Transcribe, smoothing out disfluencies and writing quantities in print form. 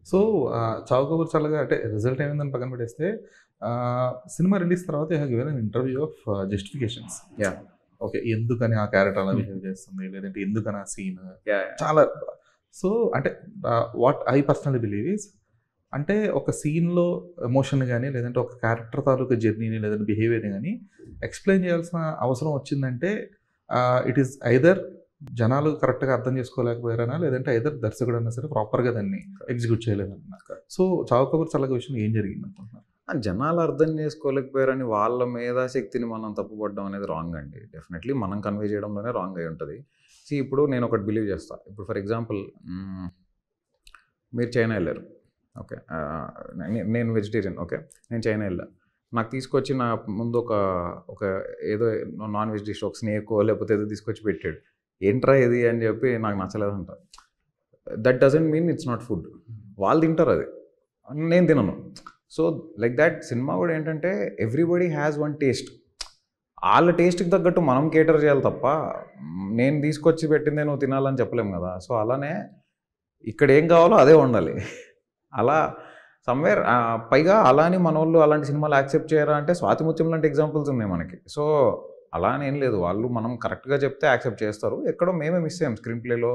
So, 'చావు కబూర్ చల్లగా' అంటే రిజల్ట్ ఏమైందని పక్కన పెట్టేస్తే సినిమా రిలీజ్ తర్వాత you have given an interview of justifications. Yeah! Okay. ఎందుకని ఆ క్యారెక్టర్ అలా హ్మ్. బిహేవ్ చేస్తుంది? లేదంటే ఎందుకని ఆ సీన్? యాహ్! యాహ్! చాలా సో, అంటే what I personally believe is అంటే ఒక సీన్‌లో ఎమోషన్ గాని, లేదంటే ఒక క్యారెక్టర్ తాలూకా జర్నీని లేదంటే బిహేవియర్‌ని గాని ఎక్స్‌ప్లెయిన్ చేయాల్సిన అవసరం వచ్చిందంటే ఇట్ ఈస్ ఐదర్ జనాలు కరెక్ట్‌గా అర్థం చేసుకోలేకపోయారనా? లేదంటే ఐదర్ దర్శకుడన్నా సరే ప్రాపర్‌గా దాన్ని ఎగ్జిక్యూట్ చేయలేదనా? సో, 'చావు కబూర్ చల్లగా' విషయంలో ఏం జరిగిందనుకుంటున్నారు? జనాలు అర్థం చేసుకోలేకపోయారని వాళ్ళ మేధాశక్తిని మనం తప్పుపడడం అనేది రాంగ్ అండి. డెఫినెట్‌లీ మనం కన్వే చేయడంలోనే రాంగ్ అయ్యి ఉంటది. ఇప్పుడు నేను ఒకటి బిలీవ్ చేస్తా. ఇప్పుడు ఫర్ ఎగ్జాంపుల్ మీరు చైనా ఎళ్లారు. ఓకే. నేను వెజిటేరియన్. ఓకే. నేను చైనా ఎళ్ళా. నాకు తీసుకొచ్చి నా ముందు ఒక ఏదో నాన్ వెజ్ డిష్ ఒక స్నేకో లేకపోతే ఏదో తీసుకొచ్చి పెట్టాడు. ఏంట్రా ఇది అని చెప్పి నాకు నచ్చలేదంట. That doesn't mean it's not food. వాళ్ళు తింటారది. నేను తినను. సో, లైక్ థట్ సినిమా గూడా ఏంటంటే ఎవ్రీబడీ హ్యాస్ వన్ టేస్ట్. ఆళ్ళ టేస్ట్‌కి తగ్గట్టు మనం కేటర్ చేయాలి తప్ప, నేను తీసుకొచ్చి పెట్టిందే నువ్వు తినాలని చెప్పలేము గదా! సో, అలానే ఇక్కడేం కావాలో అదే వండాలి. అలా సమ్‌వేర్ పైగా అలా అని మనోళ్ళు అలాంటి సినిమాలు యాక్సెప్ట్ చేయరా అంటే 'స్వాతిముత్యం' లాంటి ఎగ్జాంపుల్స్ ఉన్నాయి మనకి. సో, అలా అని ఏం లేదు. వాళ్ళు మనం కరెక్ట్‌గా చెప్తే యాక్సెప్ట్ చేస్తారు. ఎక్కడో మేమే మిస్ అయ్యాం స్క్రీన్ ప్లేలో